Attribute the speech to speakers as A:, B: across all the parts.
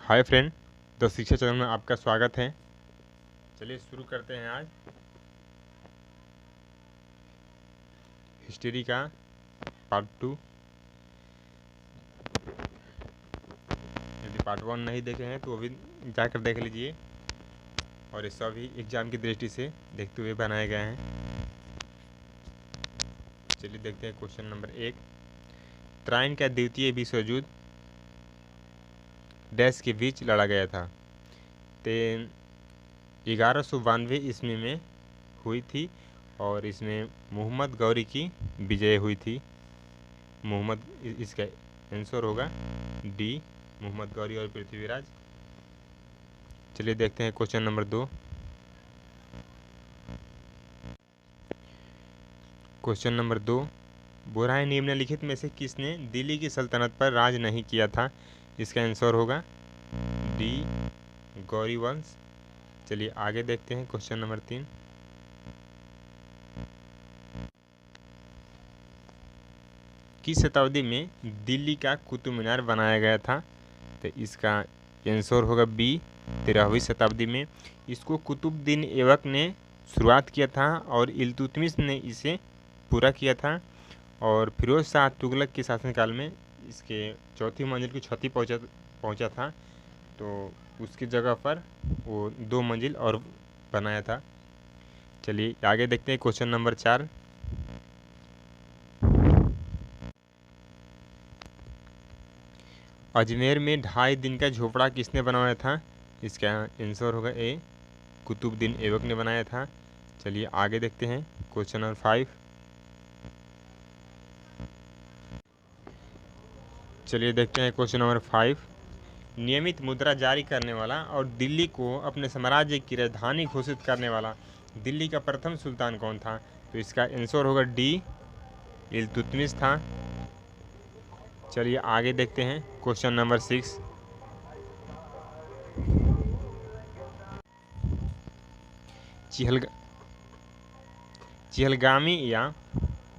A: Hi friend, the शिक्षा channel में आपका स्वागत है। चलिए शुरू करते हैं आज हिस्ट्री का पार्ट 2। यदि पार्ट 1 नहीं देखे हैं तो वो भी जाकर देख लीजिए, और ये सभी एग्जाम की दृष्टि से देखते हुए बनाए गए हैं। चलिए देखते हैं क्वेश्चन नंबर 1। त्राइन का द्वितीय विश्व युद्ध डैश के बीच लड़ा गया था। 1192 ईस्वी में हुई थी और इसमें मोहम्मद गौरी की विजय हुई थी। इसका आंसर होगा डी, मोहम्मद गौरी और पृथ्वीराज। चलिए देखते हैं question number 2। Question number 2, Burhan निम्नलिखित में से किसने दिल्ली की सल्तनत पर राज नहीं किया था? इसका आंसर होगा डी, गौरी वंश। चलिए आगे देखते हैं क्वेश्चन नंबर 3। किस शताब्दी में दिल्ली का कुतुब मीनार बनाया गया था? तो इसका आंसर होगा बी, 13वीं शताब्दी में। इसको कुतुबुद्दीन ऐबक ने शुरुआत किया था और इल्तुतमिश ने इसे पूरा किया था, और फिरोज शाह तुगलक के शासनकाल में इसके चौथी मंजिल की क्षति पहुंचा था, तो उसकी जगह पर वो 2 मंजिल और बनाया था। चलिए आगे देखते हैं क्वेश्चन नंबर 4। अजमेर में 2.5 दिन का झोपड़ा किसने बनवाया था? इसका आंसर होगा ए, कुतुबुद्दीन ऐबक ने बनाया था। चलिए आगे देखते हैं क्वेश्चन नंबर 5। चलिए देखते हैं क्वेश्चन नंबर 5। नियमित मुद्रा जारी करने वाला और दिल्ली को अपने साम्राज्य की राजधानी घोषित करने वाला दिल्ली का प्रथम सुल्तान कौन था? तो इसका आंसर होगा डी, इल्तुतमिश था। चलिए आगे देखते हैं क्वेश्चन नंबर 6। चिहलगामी या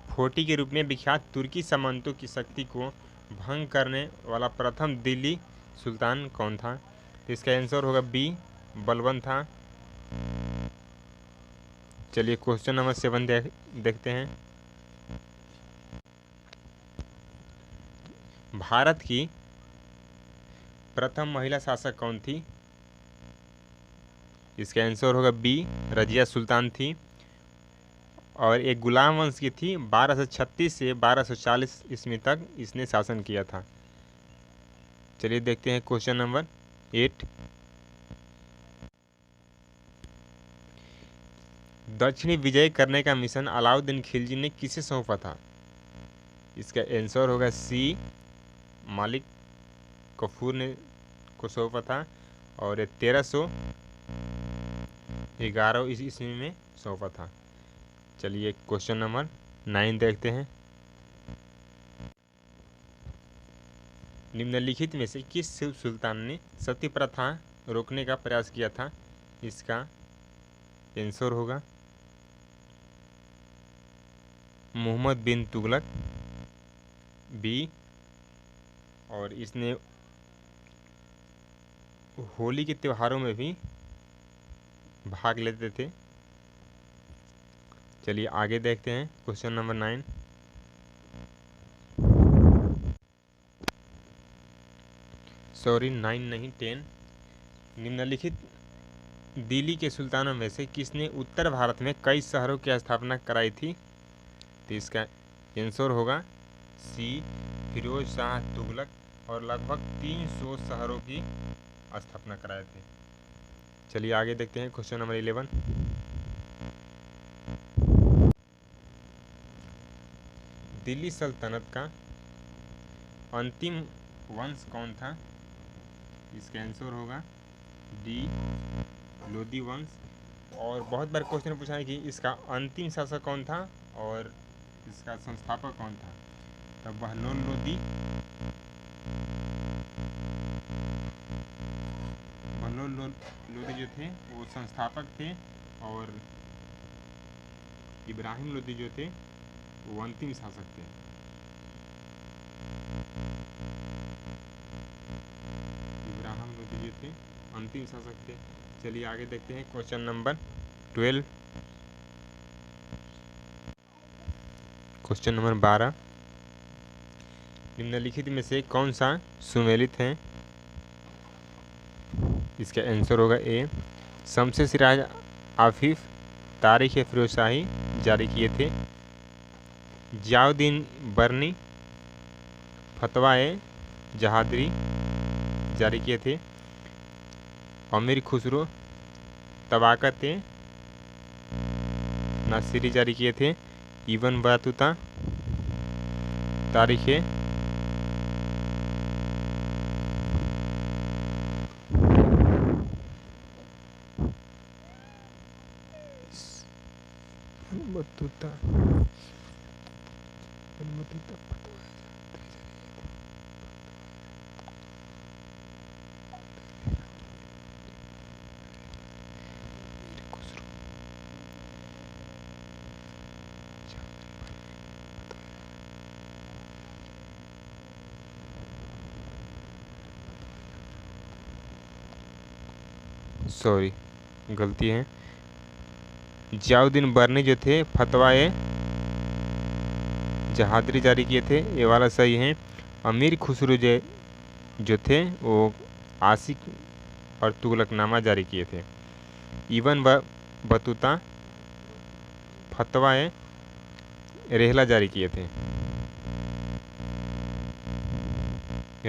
A: फोर्टी के रूप में विख्यात तुर्की सामंतों की शक्ति को भंग करने वाला प्रथम दिल्ली सुल्तान कौन था? तो इसका आंसर होगा बी, बलबन था। चलिए क्वेश्चन नंबर 7 देखते हैं। भारत की प्रथम महिला शासक कौन थी? इसका आंसर होगा बी, रजिया सुल्तान थी, और एक गुलाम वंश की थी। 1236 से 1240 ईस्वी तक इसने शासन किया था। चलिए देखते हैं क्वेश्चन नंबर 8। दक्षिणी विजय करने का मिशन अलाउद्दीन खिलजी ने किसे सौंपा था? इसका आंसर होगा सी, मालिक कफूर ने को सौंपा था, और 1311 ईस्वी में सौंपा था। चलिए क्वेश्चन नंबर 9 देखते हैं। निम्नलिखित में से किस सुल्तान ने सती प्रथा रोकने का प्रयास किया था? इसका आंसर होगा मोहम्मद बिन तुगलक, बी, और इसने होली के त्योहारों में भी भाग लेते थे। चलिए आगे देखते हैं क्वेश्चन नंबर 9। सॉरी 9 नहीं 10। निम्नलिखित दिल्ली के सुल्तानों में से किसने उत्तर भारत में कई शहरों की स्थापना कराई थी? तो इसका आंसर होगा सी, फिरोज शाह तुगलक, और लगभग 300 शहरों की स्थापना कराए थे। चलिए आगे देखते हैं क्वेश्चन नंबर 11। दिल्ली सल्तनत का अंतिम वंश कौन था? इसका आंसर होगा डी, लोदी वंश। और बहुत बार क्वेश्चन पूछा है कि इसका अंतिम शासक कौन था और इसका संस्थापक कौन था? तब बहलोल लोदी जो थे वो संस्थापक थे, और इब्राहिम लोदी जो थे वो अंतिम शासक थे। इब्राहिम लोदी थे, अंतिम शासक थे। चलिए आगे देखते हैं क्वेश्चन नंबर 12। क्वेश्चन नंबर 12, निम्नलिखित में से कौन सा सुमेलित है? इसका आंसर होगा ए, शमसे सिराज आफिफ तारीख फिरोजशाही जारी किए थे। जियाउद्दीन बरनी फतवाए जहादरी जारी किए थे। अमीर खुसरो तबाकत नासिरी जारी किए थे। इब्न बतूता तारीख बतूता सॉरी गलती है। जियाउद्दीन बरनी जो थे फतवाए जहादरी जारी किए थे, ये वाला सही है। अमीर खुसरो जो थे वो आशिक और तुगलकनामा जारी किए थे। इब्न बतूता फतवाए रेहला जारी किए थे।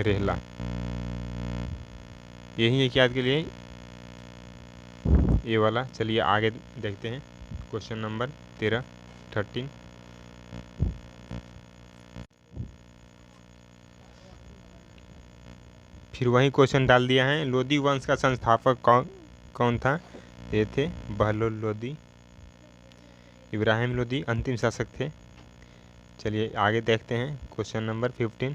A: रेहला यही है कि आज के लिए ये वाला। चलिए आगे देखते हैं क्वेश्चन नंबर 13। फिर वही क्वेश्चन डाल दिया है। लोदी वंश का संस्थापक कौन था? ये थे बहलोल लोदी। इब्राहिम लोदी अंतिम शासक थे। चलिए आगे देखते हैं क्वेश्चन नंबर 15।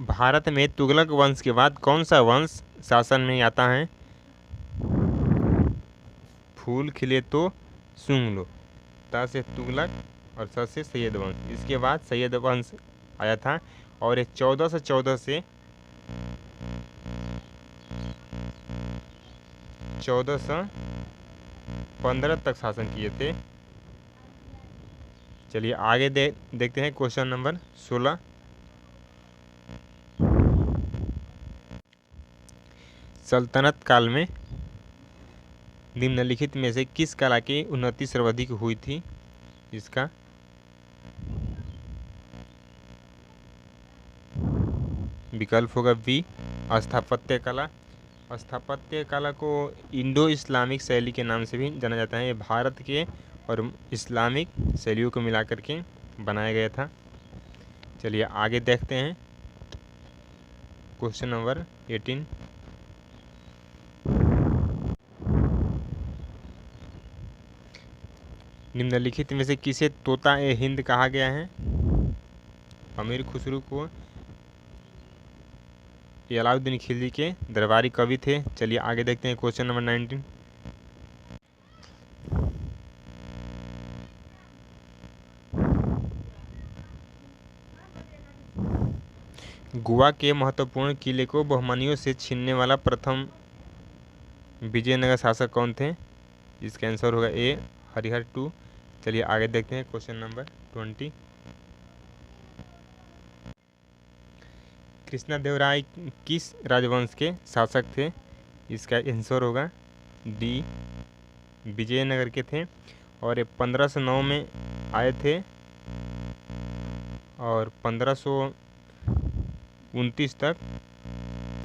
A: भारत में तुगलक वंश के बाद कौन सा वंश शासन में आता है? फूल खिले तो सूंघ लो, ता से तुगलक और स से सैयद वंश। इसके बाद सैयद वंश आया था और ये 1414 से 1415 तक शासन किए थे। चलिए आगे देखते हैं क्वेश्चन नंबर 16। सल्तनत काल में निम्नलिखित में से किस कला की उन्नति सर्वाधिक हुई थी? इसका विकल्प होगा बी, स्थापत्य कला। स्थापत्य कला को इंडो इस्लामिक शैली के नाम से भी जाना जाता है। ये भारत के और इस्लामिक शैलियों को मिलाकर के बनाया गया था। चलिए आगे देखते हैं क्वेश्चन नंबर 18। निम्नलिखित में से किसे तोता ए हिंद कहा गया है? अमीर खुसरो को अलाउद्दीन खिलजी के दरबारी कवि थे। चलिए आगे देखते हैं क्वेश्चन नंबर 19। गोवा के महत्वपूर्ण किले को बहमनियों से छीनने वाला प्रथम विजयनगर शासक कौन थे? इसका आंसर होगा ए, हरिहर 2। चलिए आगे देखते हैं क्वेश्चन नंबर 20। कृष्णदेवराय किस राजवंश के शासक थे? इसका आंसर होगा डी, विजयनगर के थे और ये 1509 में आए थे और 1529 तक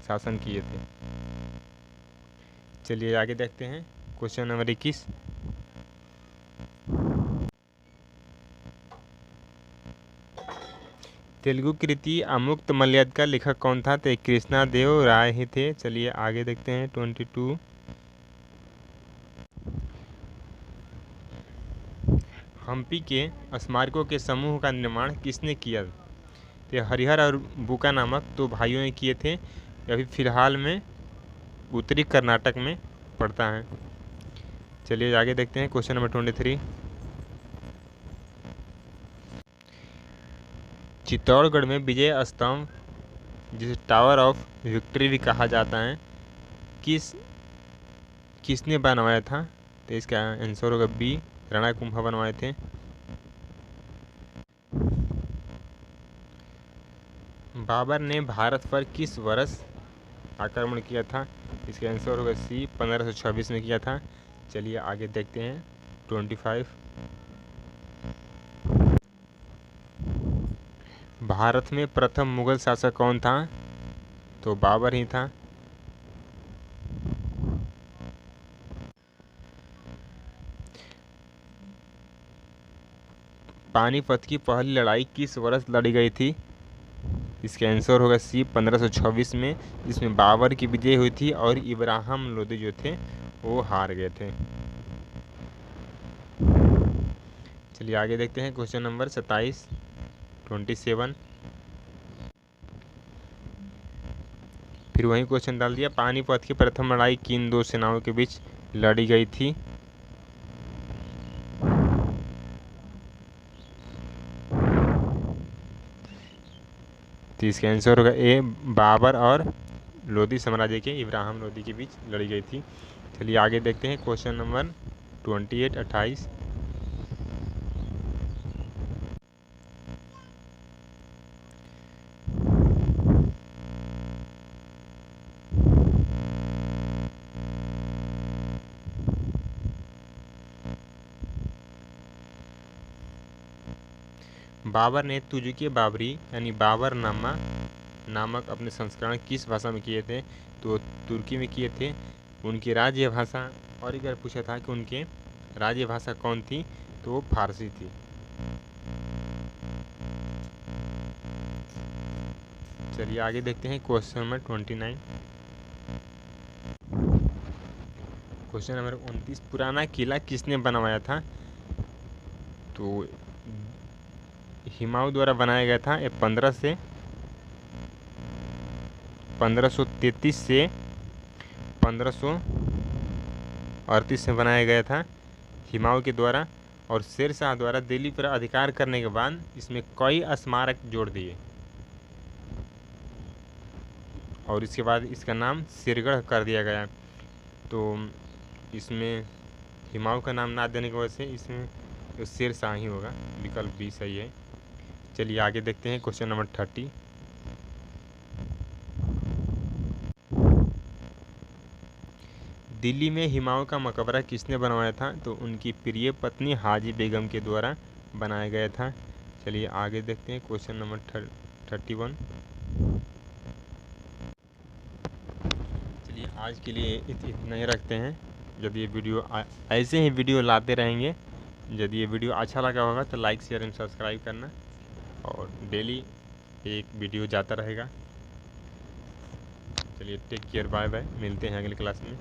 A: शासन किए थे। चलिए आगे देखते हैं क्वेश्चन नंबर 21। तेलुगु कृति अमुक्त मलयाद का लेखक कौन था? तो कृष्णा देव राय ही थे। चलिए आगे देखते हैं 22। हम्पी के स्मारकों के समूह का निर्माण किसने किया? तो हरिहर और बुका नामक दो भाइयों ने किए थे। अभी फिलहाल में उत्तरी कर्नाटक में पड़ता है। चलिए आगे देखते हैं क्वेश्चन नंबर 23। चित्तौड़गढ़ में विजय स्तंभ जिसे टावर ऑफ विक्ट्री भी कहा जाता है, किसने बनवाया था? तो इसका आंसर होगा बी, रणकुंभा बनवाए थे। बाबर ने भारत पर किस वर्ष आक्रमण किया था? इसका आंसर होगा सी, 1526 में किया था। चलिए आगे देखते हैं 25। भारत में प्रथम मुगल शासक कौन था? तो बाबर ही था। पानीपत की पहली लड़ाई किस वर्ष लड़ी गई थी? इसका आंसर होगा सी, 1526 में, जिसमें बाबर की विजय हुई थी और इब्राहिम लोदी जो थे वो हार गए थे। चलिए आगे देखते हैं क्वेश्चन नंबर 27। फिर वही क्वेश्चन डाल दिया। पानीपत की प्रथम लड़ाई किन दो सेनाओं के बीच लड़ी गई थी? तो इसका आंसर होगा ए, बाबर और लोदी साम्राज्य के इब्राहिम लोदी के बीच लड़ी गई थी। चलिए आगे देखते हैं क्वेश्चन नंबर 28। बाबर ने तुजुके बाबरी यानी बाबरनामा नामक अपने संस्करण किस भाषा में किए थे? तो तुर्की में किए थे। उनकी राज्य भाषा, और एक बार पूछा था कि उनके राज्य भाषा कौन थी? तो वो फारसी थी। चलिए आगे देखते हैं क्वेश्चन नंबर 29। क्वेश्चन नंबर 29, पुराना किला किसने बनवाया था? तो हुमायूं द्वारा बनाया गया था। ये 1533 से 1538 में बनाया गया था हुमायूं के द्वारा, और शेर शाह द्वारा दिल्ली पर अधिकार करने के बाद इसमें कई स्मारक जोड़ दिए और इसके बाद इसका नाम शेरगढ़ कर दिया गया। तो इसमें हुमायूं का नाम ना देने की वजह से इसमें तो शेर शाह ही होगा, विकल्प बी सही है। चलिए आगे देखते हैं क्वेश्चन नंबर 30। दिल्ली में हुमायूं का मकबरा किसने बनवाया था? तो उनकी प्रिय पत्नी हाजी बेगम के द्वारा बनाया गया था। चलिए आगे देखते हैं क्वेश्चन नंबर 31। चलिए आज के लिए इतना ही रखते हैं। यदि ये वीडियो ऐसे ही वीडियो लाते रहेंगे, यदि ये वीडियो अच्छा लगा होगा तो लाइक शेयर एंड सब्सक्राइब करना, और डेली एक वीडियो जाता रहेगा। चलिए टेक केयर, बाय बाय, मिलते हैं अगले क्लास में।